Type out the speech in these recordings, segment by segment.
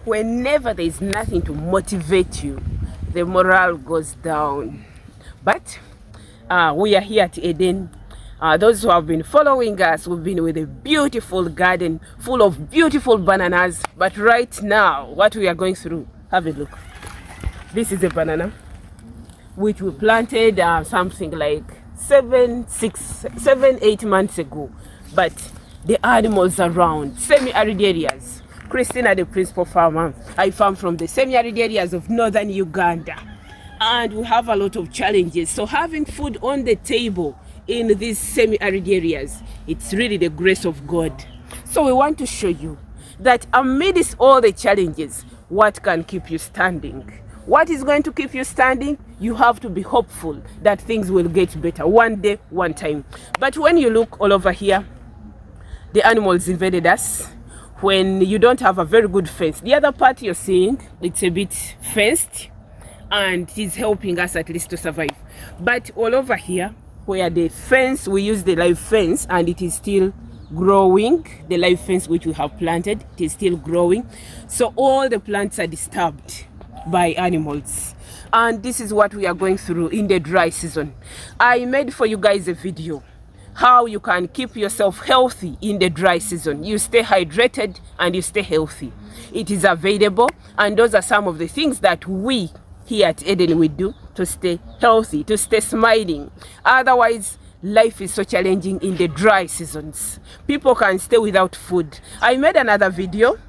whenever there is nothing to motivate you, the morale goes down. But we are here at Eden. Those who have been following us, we've been with a beautiful garden full of beautiful bananas. But right now, what we are going through, have a look. This is a banana which we planted something like 7-8 months ago. But the animals around, semi-arid areas. Christina, the principal farmer, I farm from the semi-arid areas of northern Uganda. And we have a lot of challenges. So having food on the table in these semi-arid areas, it's really the grace of God. So we want to show you that amidst all the challenges, what can keep you standing? What is going to keep you standing? You have to be hopeful that things will get better one day, one time. But when you look all over here, the animals invaded us. When you don't have a very good fence, the other part you're seeing, it's a bit fenced and it is helping us at least to survive. But all over here, where the fence, we use the live fence and it is still growing, the live fence which we have planted, it is still growing. So all the plants are disturbed by animals. And this is what we are going through in the dry season. I made for you guys a video how you can keep yourself healthy in the dry season. You stay hydrated and you stay healthy. It is available, and those are some of the things that we here at Eden we do to stay healthy, to stay smiling. Otherwise, life is so challenging in the dry seasons. People can stay without food. I made another video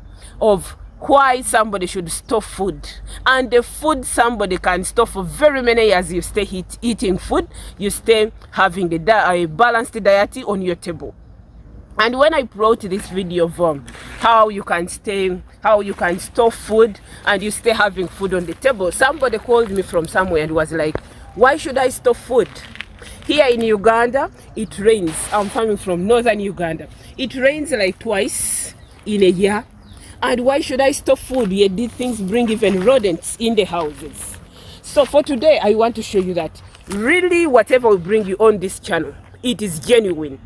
of why somebody should store food, and the food somebody can store for very many years. You stay eating food, you stay having a balanced diet on your table. And when I brought this video of how you can store food and you stay having food on the table, somebody called me from somewhere and was like, why should I store food? Here in Uganda, it rains. I'm coming from northern Uganda. It rains like twice in a year. And why should I store food? Yet these things bring even rodents in the houses. So for today, I want to show you that really whatever we bring you on this channel, it is genuine.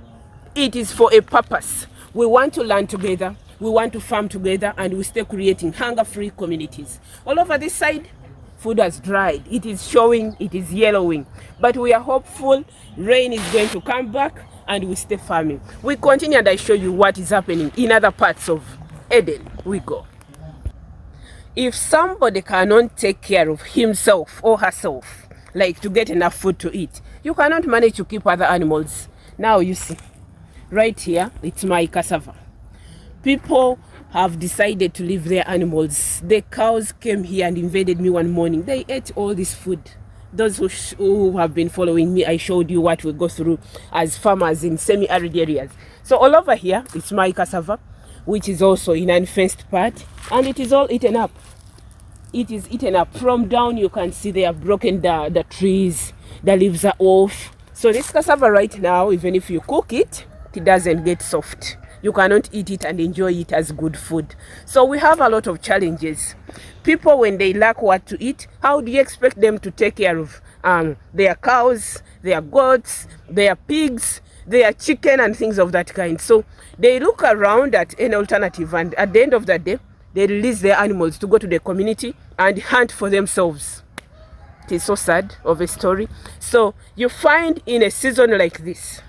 It is for a purpose. We want to learn together. We want to farm together, and we stay creating hunger-free communities. All over this side, food has dried. It is showing, it is yellowing. But we are hopeful rain is going to come back and we stay farming. We continue and I show you what is happening in other parts of Eden. We go. If somebody cannot take care of himself or herself, like to get enough food to eat, you cannot manage to keep other animals. Now you see, right here, it's my cassava. People have decided to leave their animals. The cows came here and invaded me one morning. They ate all this food. Those who have been following me, I showed you what we go through as farmers in semi-arid areas. So all over here, it's my cassava, which is also in an unfenced part, and it is all eaten up. It is eaten up. From down you can see they have broken the trees, the leaves are off. So this cassava right now, even if you cook it, it doesn't get soft. You cannot eat it and enjoy it as good food. So we have a lot of challenges. People, when they lack what to eat, how do you expect them to take care of their cows, their goats, their pigs, their chicken and things of that kind? So they look around at an alternative, and at the end of the day, they release their animals to go to the community and hunt for themselves. It is so sad of a story. So you find in a season like this,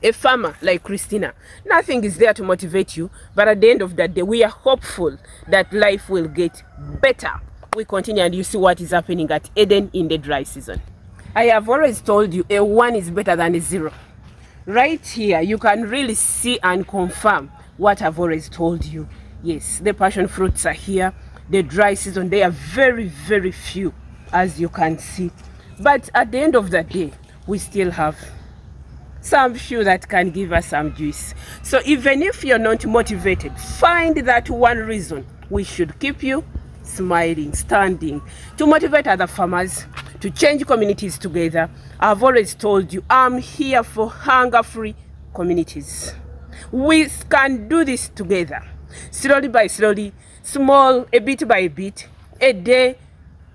a farmer like Christina, nothing is there to motivate you, but at the end of that day, we are hopeful that life will get better. We continue and you see what is happening at Eden in the dry season. I have always told you a 1 is better than a 0. Right here, you can really see and confirm what I've always told you. Yes, the passion fruits are here. The dry season, they are very, very few, as you can see. But at the end of the day, we still have some few that can give us some juice. So even if you're not motivated, find that one reason we should keep you smiling, standing, to motivate other farmers, to change communities together. I've always told you, I'm here for hunger-free communities. We can do this together, slowly by slowly, small, a bit by a bit. A day,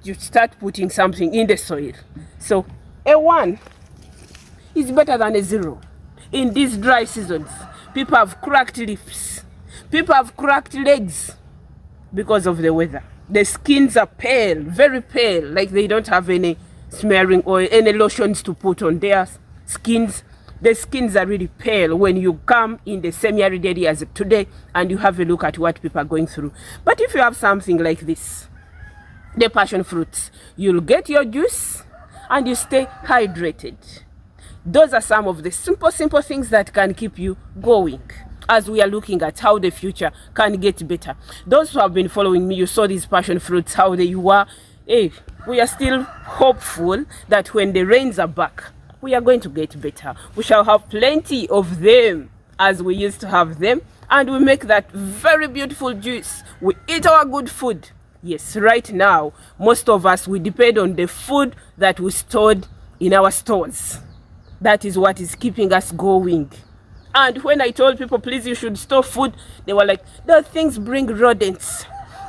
you start putting something in the soil. So a 1 is better than a 0. In these dry seasons, people have cracked lips, people have cracked legs. because of the weather. The skins are pale, very pale, like they don't have any smearing or any lotions to put on their skins. The skins are really pale when you come in the semi-arid areas today and you have a look at what people are going through. But if you have something like this, the passion fruits, you'll get your juice and you stay hydrated. Those are some of the simple things that can keep you going as we are looking at how the future can get better. Those who have been following me, you saw these passion fruits, how they were. Hey, we are still hopeful that when the rains are back, we are going to get better. We shall have plenty of them as we used to have them, and we make that very beautiful juice. We eat our good food. Yes, right now, most of us, we depend on the food that we stored in our stores. That is what is keeping us going. And when I told people, please, you should store food, they were like, those things bring rodents.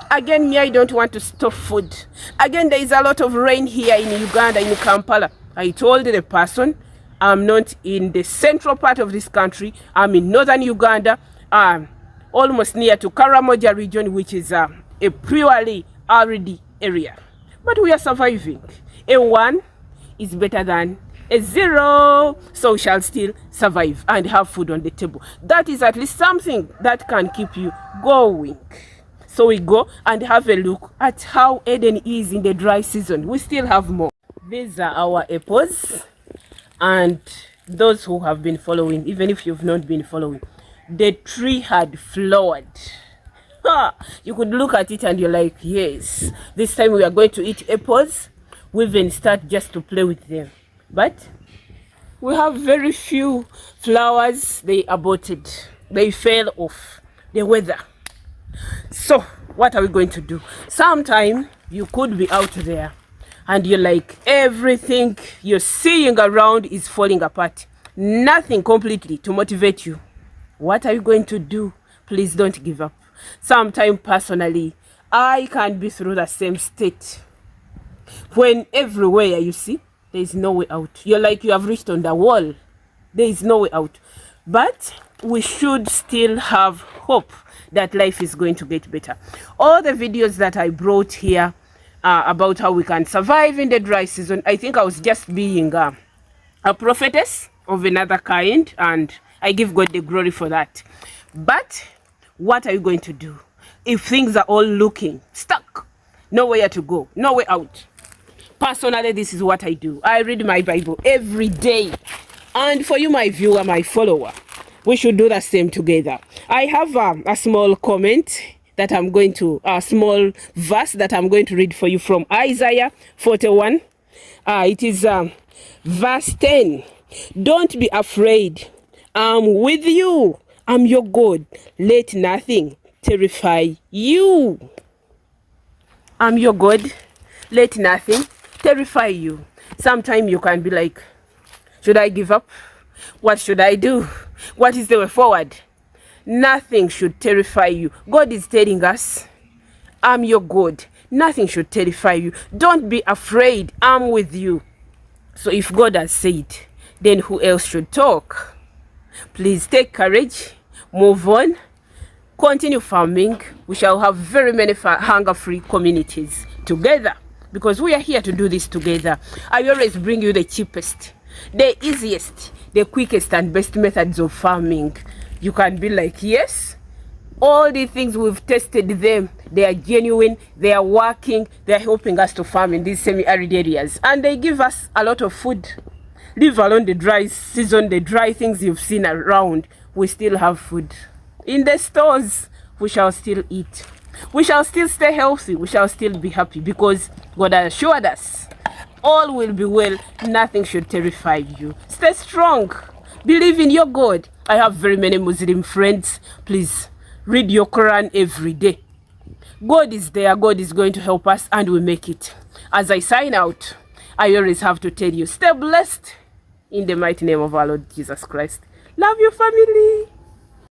Again, me, I don't want to store food. Again, there is a lot of rain here in Uganda, in Kampala. I told the person, I'm not in the central part of this country. I'm in northern Uganda, almost near to Karamoja region, which is a purely arid area. But we are surviving. A 1 is better than a 0. So we shall still survive and have food on the table. That is at least something that can keep you going. So we go and have a look at how Eden is in the dry season. We still have more. These are our apples, and those who have been following, even if you've not been following, the tree had flowered. You could look at it and you're like, yes, this time we are going to eat apples. We even start just to play with them. But we have very few flowers. They aborted. They fell off the weather. So what are we going to do? Sometime you could be out there and you're like, everything you're seeing around is falling apart. Nothing completely to motivate you. What are you going to do? Please don't give up. Sometime personally, I can be through the same state. When everywhere you see, there is no way out. You're like you have reached on the wall. There is no way out. But we should still have hope that life is going to get better. All the videos that I brought here about how we can survive in the dry season, I think I was just being a prophetess of another kind, and I give God the glory for that. But what are you going to do if things are all looking stuck, nowhere to go, no way out? Personally, this is what I do. I read my Bible every day, and for you, my viewer, my follower, we should do the same together. I have a small comment that I'm going to, a small verse that I'm going to read for you from Isaiah 41. It is verse 10. Don't be afraid. I'm with you. I'm your God. Let nothing terrify you. I'm your God. Let nothing terrify you. Sometimes you can be like, should I give up? What should I do? What is the way forward? Nothing should terrify you. God is telling us, I'm your God. Nothing should terrify you. Don't be afraid. I'm with you. So if God has said, then who else should talk? Please take courage. Move on. Continue farming. We shall have very many hunger-free communities together, because we are here to do this together. I always bring you the cheapest, the easiest, the quickest and best methods of farming. You can be like, yes, all the things we've tested them, they are genuine, they are working, they are helping us to farm in these semi-arid areas, and they give us a lot of food. Leave alone the dry season, the dry things you've seen around, we still have food. In the stores, we shall still eat. We shall still stay healthy. We shall still be happy, because God has assured us all will be well. Nothing should terrify you. Stay strong. Believe in your God. I have very many Muslim friends. Please read your Quran every day. God is there. God is going to help us, and we make it. As I sign out, I always have to tell you, stay blessed in the mighty name of our Lord Jesus Christ. Love your family.